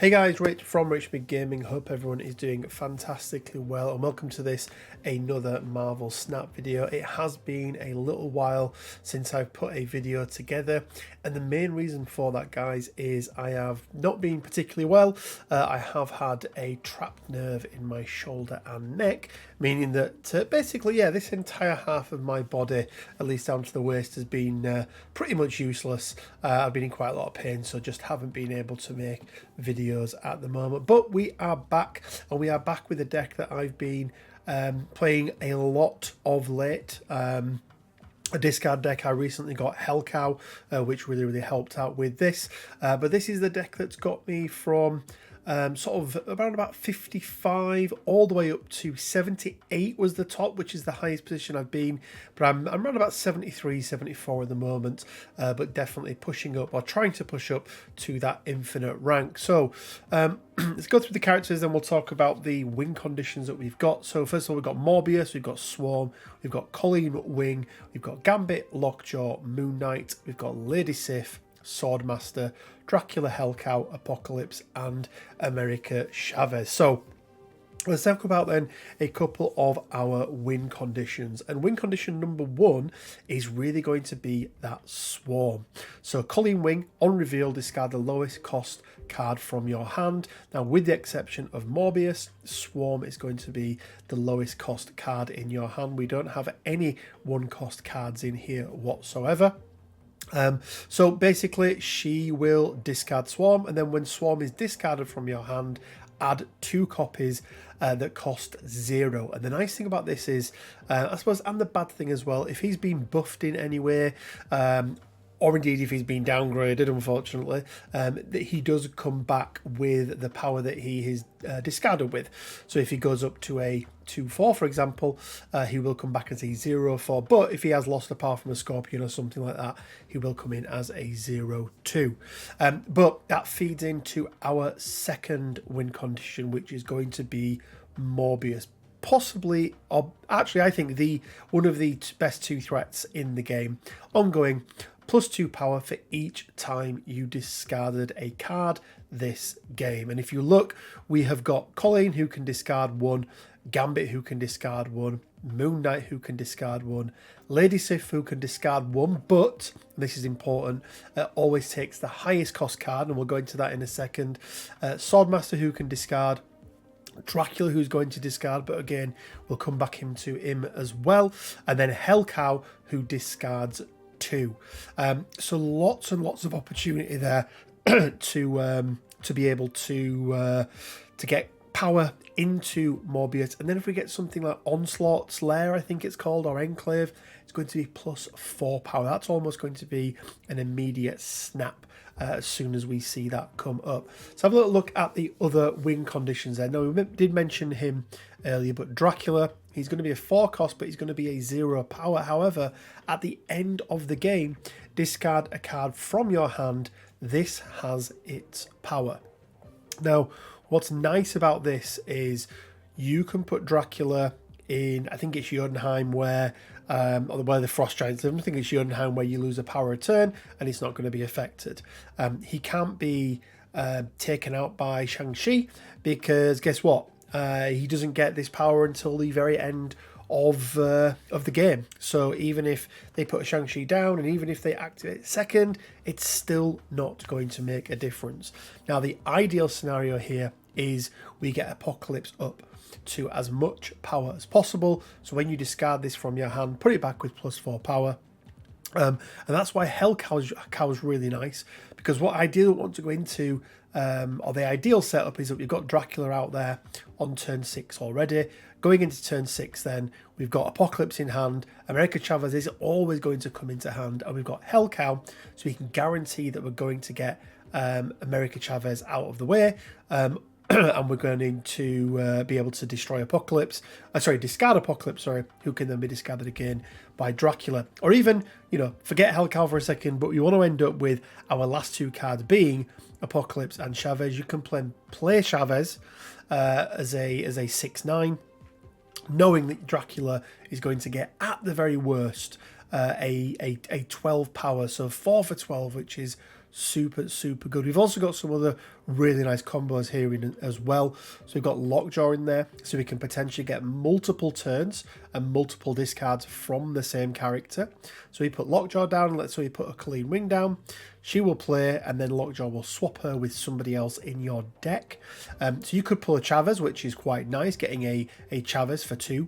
Hey guys, Rich from Rich Big Gaming. Hope everyone is doing fantastically well, and welcome to this another Marvel Snap video. It has been a little while since I've put a video together, and the main reason for that, guys, is I have not been particularly well. I have had a trapped nerve in my shoulder and neck, meaning that basically, yeah, this entire half of my body, at least down to the waist, has been pretty much useless. I've been in quite a lot of pain, so just haven't been able to make videos at the moment. But we are back, and we are back with a deck that I've been playing a lot of late. A discard deck. I recently got Hellcow, which really helped out with this. But this is the deck that's got me from sort of around about 55 all the way up to 78 was the top, which is the highest position I've been, but I'm around about 73 74 at the moment, but definitely pushing up, or trying to push up to that infinite rank. So let's go through the characters, then we'll talk about the win conditions that we've got. So first of all, we've got Morbius, we've got Swarm, we've got Colleen Wing, we've got Gambit, Lockjaw, Moon Knight, we've got Lady Sif, Swordmaster, Dracula, Hellcow, Apocalypse, and America Chavez. So let's talk about then a couple of our win conditions. And win condition number one is really going to be that Swarm. So Colleen Wing, on reveal, discard the lowest cost card from your hand. Now, with the exception of Morbius, Swarm is going to be the lowest cost card in your hand. We don't have any one cost cards in here whatsoever. So basically she will discard Swarm, and then when Swarm is discarded from your hand, add 2 copies that cost 0. And the nice thing about this is, I suppose, and the bad thing as well, if he's been buffed in any way, or indeed if he's been downgraded, unfortunately, that he does come back with the power that he is discarded with. So if he goes up to a 2/4, for example, he will come back as a 0/4. But if he has lost a power from a Scorpion or something like that, he will come in as a 0/2. But that feeds into our second win condition, which is going to be Morbius. Possibly, or actually, I think one of the best 2 threats in the game. Ongoing, +2 power for each time you discarded a card this game. And if you look, we have got Colleen, who can discard 1, Gambit, who can discard 1, Moon Knight, who can discard 1, Lady Sif, who can discard 1, but, and this is important, always takes the highest cost card, and we'll go into that in a second. Swordmaster, who can discard, Dracula, who's going to discard, but again, we'll come back into him as well. And then Hellcow, who discards 2. So lots and lots of opportunity there to be able to get power into Morbius. And then if we get something like Onslaught's Lair, I think it's called, or Enclave, it's going to be +4 power. That's almost going to be an immediate snap as soon as we see that come up. So have a little look at the other win conditions there. Now, we did mention him earlier, but Dracula, he's going to be a 4 cost, but he's going to be a 0 power. However, at the end of the game, discard a card from your hand. This has its power. Now, what's nice about this is you can put Dracula in, I think it's Jotunheim, where the Frost Giants live. I think it's Jotunheim, where you lose a power return and it's not going to be affected. He can't be taken out by Shang-Chi, because guess what? He doesn't get this power until the very end of the game. So even if they put Shang-Chi down, and even if they activate second, it's still not going to make a difference. Now, the ideal scenario here is we get Apocalypse up to as much power as possible. So when you discard this from your hand, put it back with +4 power. And that's why Hellcow is really nice, because what I do want to go into, or the ideal setup, is that we've got Dracula out there on turn 6 already. Going into turn 6 then, we've got Apocalypse in hand, America Chavez is always going to come into hand, and we've got Hellcow, so we can guarantee that we're going to get America Chavez out of the way. And we're going to be able to destroy Apocalypse, discard Apocalypse, who can then be discarded again by Dracula. Or even, forget Hellcow for a second, but we want to end up with our last 2 cards being Apocalypse and Chavez. You can play Chavez as a 6/9, knowing that Dracula is going to get, at the very worst, a 12 power, so 4 for 12, which is super good. We've also got some other really nice combos here in as well. So we've got Lockjaw in there, so we can potentially get multiple turns and multiple discards from the same character. So we put Lockjaw down, let's say we put a Colleen Wing down, she will play, and then Lockjaw will swap her with somebody else in your deck. So you could pull a Chavez, which is quite nice, getting a Chavez for 2.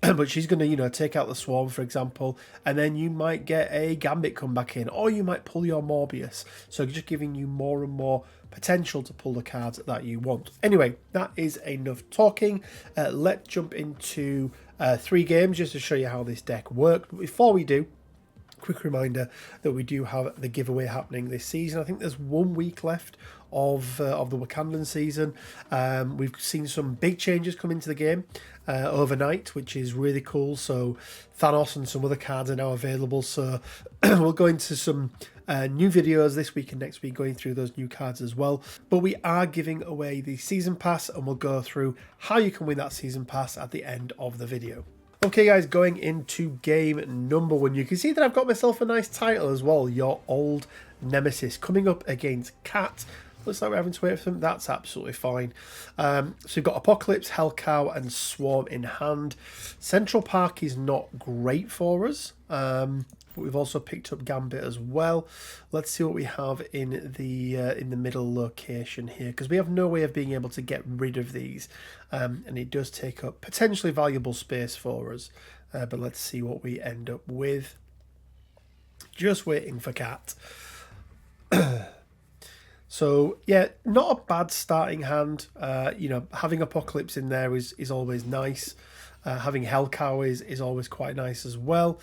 But she's going to, you know, take out the Swarm, for example, and then you might get a Gambit come back in, or you might pull your Morbius. So just giving you more and more potential to pull the cards that you want. Anyway, that is enough talking. Let's jump into 3 games just to show you how this deck worked. But before we do, quick reminder that we do have the giveaway happening this season. I think there's 1 week left of the Wakandan season. We've seen some big changes come into the game overnight, which is really cool. So Thanos and some other cards are now available. So we'll go into some new videos this week and next week going through those new cards as well. But we are giving away the season pass, and we'll go through how you can win that season pass at the end of the video. Okay guys, going into game number 1, you can see that I've got myself a nice title as well, Your Old Nemesis, coming up against Cat. Looks like we're having to wait for them. That's absolutely fine. So we've got Apocalypse, Hellcow and Swarm in hand. Central Park is not great for us, but we've also picked up Gambit as well. Let's see what we have in the middle location here, because we have no way of being able to get rid of these, and it does take up potentially valuable space for us. But let's see what we end up with. Just waiting for Cat. So yeah, not a bad starting hand. You know, having Apocalypse in there is always nice. Having Hellcow is always quite nice as well.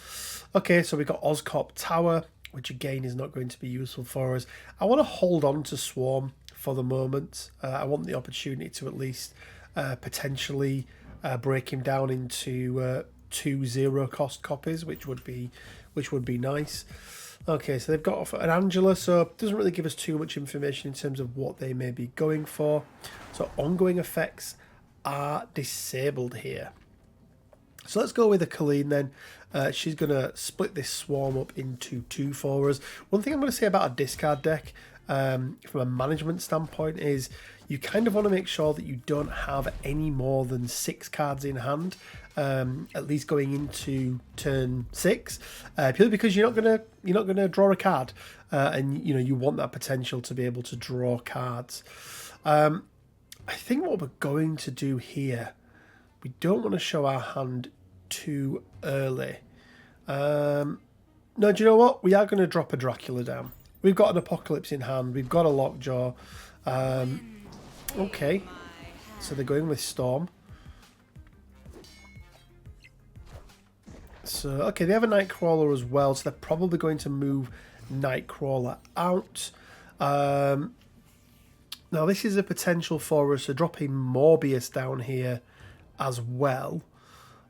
Okay, so we've got Oscorp Tower, which again is not going to be useful for us. I want to hold on to Swarm for the moment. I want the opportunity to at least potentially break him down into 2 0-cost copies, which would be nice. Okay, so they've got an Angela, so it doesn't really give us too much information in terms of what they may be going for. So ongoing effects are disabled here. So let's go with a Colleen then. She's going to split this Swarm up into 2 for us. One thing I'm going to say about a discard deck from a management standpoint is you kind of want to make sure that you don't have any more than 6 cards in hand, at least going into turn 6, purely because you're not gonna draw a card, and you know you want that potential to be able to draw cards. I think what we're going to do here, we don't want to show our hand too early. No, do you know what? We are going to drop a Dracula down. We've got an Apocalypse in hand. We've got a Lockjaw. Okay, so they're going with Storm. So, okay, they have a Nightcrawler as well, so they're probably going to move Nightcrawler out. Now, this is a potential for us to drop a Morbius down here as well.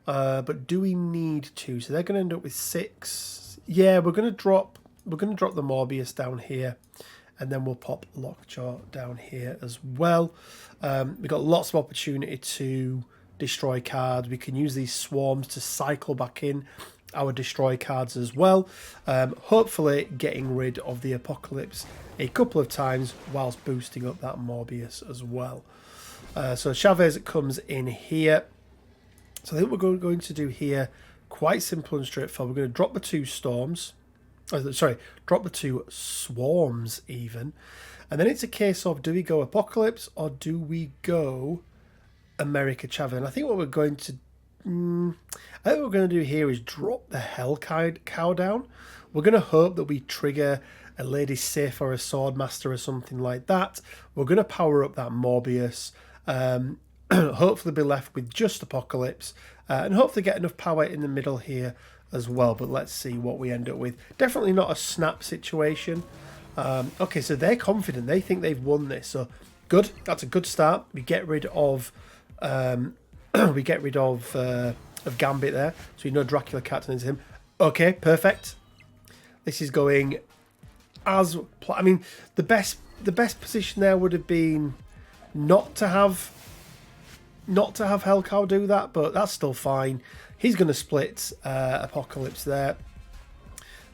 But do we need to? So they're going to end up with 6. Yeah, we're going to drop the Morbius down here, and then we'll pop Lockjaw down here as well. We've got lots of opportunity to destroy cards. We can use these Swarms to cycle back in our destroy cards as well. Hopefully getting rid of the Apocalypse a couple of times whilst boosting up that Morbius as well. So Chavez comes in here. So I think what we're going to do here, quite simple and straightforward. We're going to drop the 2 Storms. Drop the 2 Swarms even. And then it's a case of, do we go Apocalypse or do we go America Chavez? And I think what we're going to do here is drop the Hellcow down. We're going to hope that we trigger a Lady Sif or a Swordmaster or something like that. We're going to power up that Morbius. Hopefully be left with just Apocalypse, and hopefully get enough power in the middle here as well. But let's see what we end up with. Definitely not a snap situation. Okay, so they're confident. They think they've won this. So good. That's a good start. We get rid of Gambit there. So you know Dracula Cat into him. Okay, perfect. This is going as I mean, the best position there would have been not to have Hellcow do that, but that's still fine. He's going to split Apocalypse there,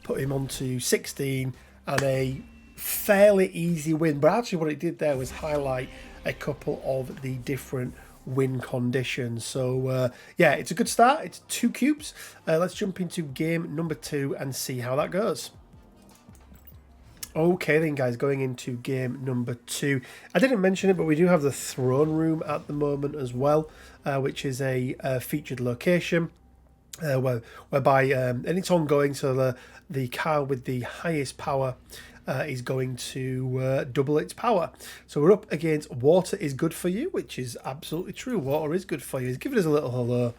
put him onto 16 and a fairly easy win, but actually what it did there was highlight a couple of the different win conditions. So yeah, it's a good start. It's 2 cubes. Let's jump into game number 2 and see how that goes. Okay then guys, going into game number 2. I didn't mention it, but we do have the throne room at the moment as well, which is a featured location whereby and it's ongoing, so the car with the highest power is going to double its power. So we're up against water is good for you, which is absolutely true. Water is good for you. It's giving us a little hello,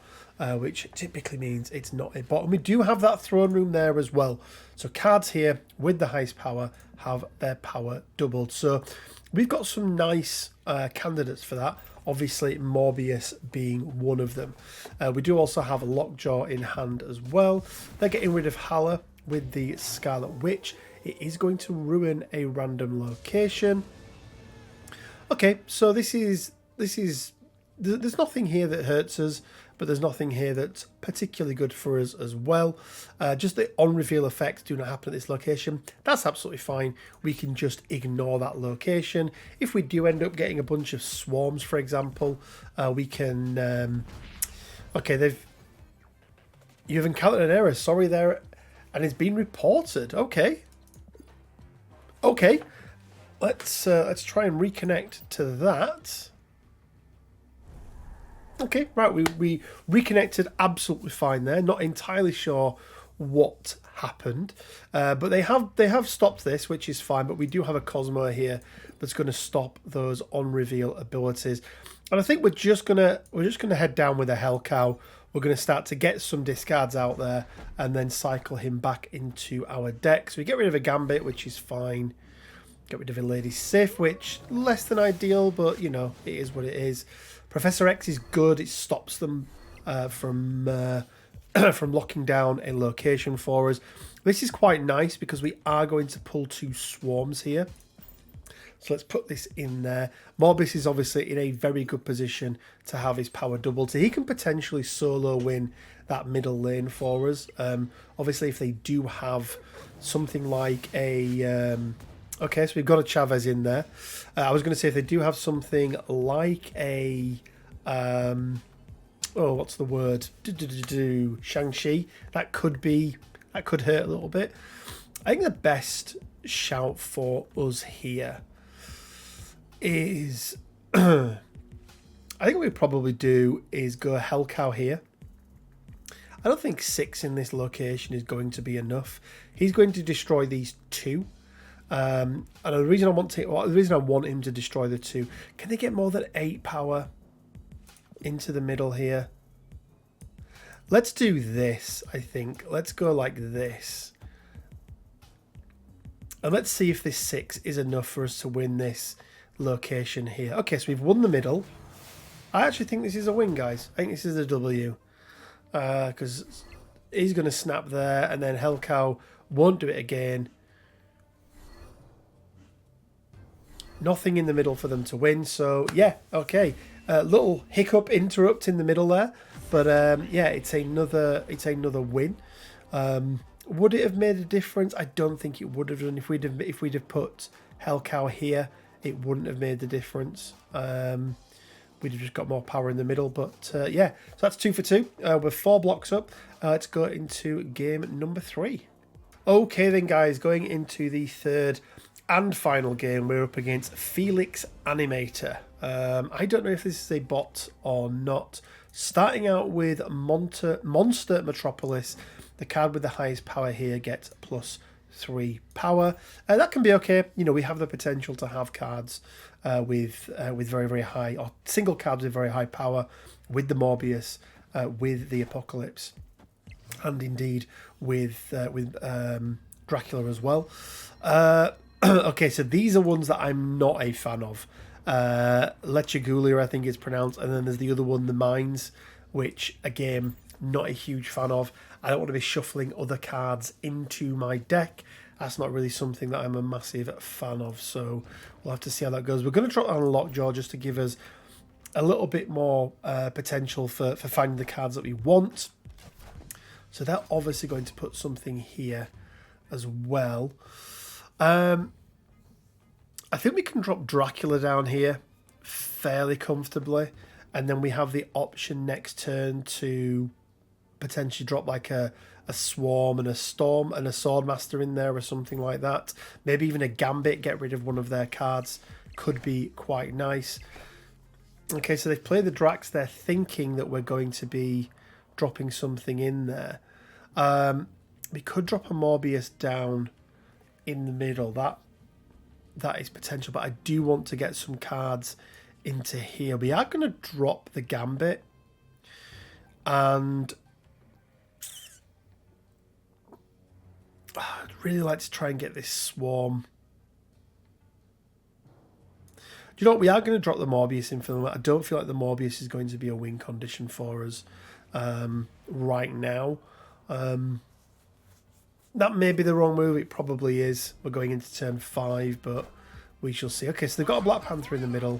which typically means it's not a bot. And we do have that throne room there as well. So cards here with the highest power have their power doubled. So we've got some nice candidates for that. Obviously, Morbius being one of them. We do also have a Lockjaw in hand as well. They're getting rid of Haller with the Scarlet Witch. It is going to ruin a random location. Okay, so there's nothing here that hurts us, but there's nothing here that's particularly good for us as well. Just the on-reveal effects do not happen at this location. That's absolutely fine. We can just ignore that location. If we do end up getting a bunch of swarms, for example, we can... okay, you've encountered an error. Sorry there. And it's been reported. Okay. Okay. Let's try and reconnect to that. Okay, right, we reconnected absolutely fine there. Not entirely sure what happened, but they have stopped this, which is fine. But we do have a Cosmo here that's going to stop those on reveal abilities, and I think we're just gonna head down with a Hell Cow. We're going to start to get some discards out there, and then cycle him back into our deck. So we get rid of a Gambit, which is fine. Get rid of a Lady Sif, which less than ideal, but you know it is what it is. Professor X is good. It stops them from locking down a location for us. This is quite nice because we are going to pull 2 swarms here. So let's put this in there. Morbius is obviously in a very good position to have his power doubled. So he can potentially solo win that middle lane for us. Obviously, if they do have something like a... okay, so we've got a Chavez in there. I was going to say if they do have something like a... oh, what's the word? Shang-Chi. That could hurt a little bit. I think the best shout for us here is... I think what we probably do is go Hell Cow here. I don't think 6 in this location is going to be enough. He's going to destroy these 2. And the reason I want him to destroy the 2, can they get more than 8 power into the middle here? Let's do this, I think. Let's go like this. And let's see if this 6 is enough for us to win this location here. Okay, so we've won the middle. I actually think this is a win, guys. I think this is a W. Because he's going to snap there, and then Hell Cow won't do it again. Nothing in the middle for them to win. So, yeah, okay. Little hiccup, interrupt in the middle there. But, yeah, it's another win. Would it have made a difference? I don't think it would have done. If we'd have put Hell Cow here, it wouldn't have made the difference. We'd have just got more power in the middle. But, yeah, so that's 2 for 2. We're 4 blocks up. Let's go into game number 3. Okay, then, guys, going into the third and final game, we're up against Felix Animator. I don't know if this is a bot or not. Starting out with Monster Metropolis, the card with the highest power here gets +3 power. That can be okay. You know, we have the potential to have cards with very, very high, or single cards with very high power, with the Morbius, with the Apocalypse, and indeed with Dracula as well. Okay, so these are ones that I'm not a fan of. Lechagulia, I think it's pronounced, and then there's the other one, the Mines, which, again, not a huge fan of. I don't want to be shuffling other cards into my deck. That's not really something that I'm a massive fan of, so we'll have to see how that goes. We're going to drop down Lockjaw just to give us a little bit more potential for finding the cards that we want. So they're obviously going to put something here as well. I think we can drop Dracula down here fairly comfortably, and then we have the option next turn to potentially drop like a Swarm and a Storm and a Swordmaster in there or something like that. Maybe even a Gambit, get rid of one of their cards, could be quite nice. Okay, so they've played the Drax. They're thinking that we're going to be dropping something in there. We could drop a Morbius down in the middle. That is potential, but I do want to get some cards into here. We are going to drop the Gambit, and I'd really like to try and get this Swarm. Do you know what? We are going to drop the Morbius in for them. I don't feel like the Morbius is going to be a win condition for us right now. That may be the wrong move. It probably is. We're going into turn 5, but we shall see. Okay, so they've got a Black Panther in the middle.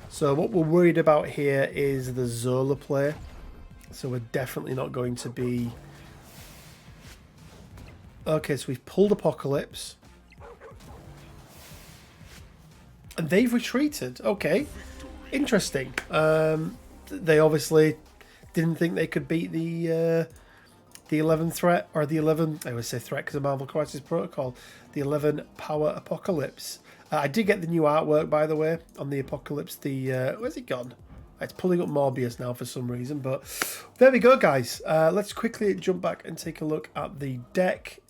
So what we're worried about here is the Zola play. So we're definitely not going to be... Okay, so we've pulled Apocalypse. And they've retreated. Okay, interesting. They obviously didn't think they could beat the 11 threat, or the 11, I always say threat because of Marvel Crisis Protocol, the 11 power Apocalypse. I did get the new artwork, by the way, on the Apocalypse. Where's it gone? It's pulling up Morbius now for some reason, but there we go, guys. Let's quickly jump back and take a look at the deck.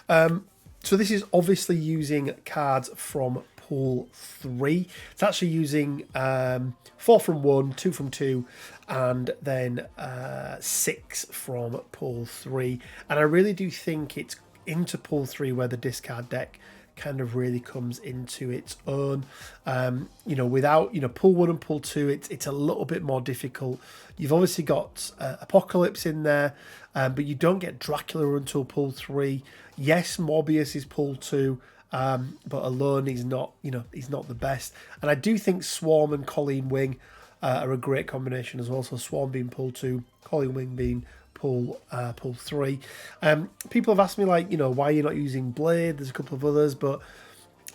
So this is obviously using cards from Pool 3. It's actually using 4 from 1, 2 from 2, and then 6 from Pool 3. And I really do think it's into Pool 3 where the discard deck kind of really comes into its own. You know, without, you know, Pool 1 and Pool 2, it's a little bit more difficult. You've obviously got Apocalypse in there, but you don't get Dracula until Pool 3. Yes, Morbius is Pool 2, but alone he's not, you know, he's not the best. And I do think Swarm and Colleen Wing are a great combination as well. So Swarm being Pool 2, Colleen Wing being Pool 3. People have asked me, like, you know, why you're not using Blade. There's a couple of others, but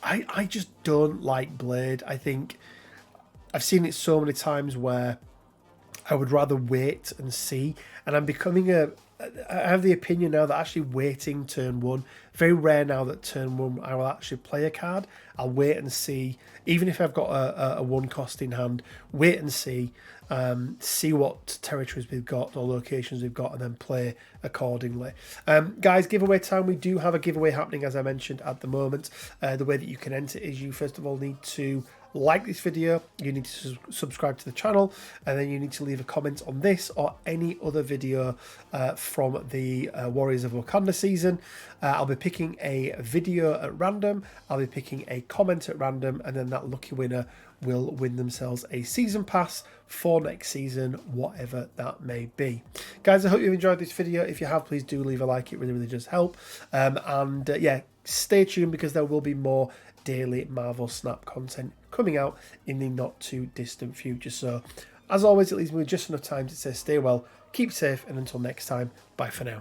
I just don't like Blade. I think I've seen it so many times where I would rather wait and see, and I'm becoming I have the opinion now that actually waiting turn 1, very rare now that turn 1 I will actually play a card. I'll wait and see, even if I've got a 1 cost in hand, wait and see what territories we've got or locations we've got, and then play accordingly. Guys, giveaway time. We do have a giveaway happening, as I mentioned, at the moment. The way that you can enter is you first of all need to like this video, you need to subscribe to the channel, and then you need to leave a comment on this or any other video from the Warriors of Wakanda season. I'll be picking a video at random, I'll be picking a comment at random, and then that lucky winner will win themselves a season pass for next season, whatever that may be. Guys, I hope you've enjoyed this video. If you have, please do leave a like. It really, really does help. Yeah, stay tuned because there will be more daily Marvel Snap content coming out in the not too distant future. So as always, it leaves me with just enough time to say stay well, keep safe, and until next time, bye for now.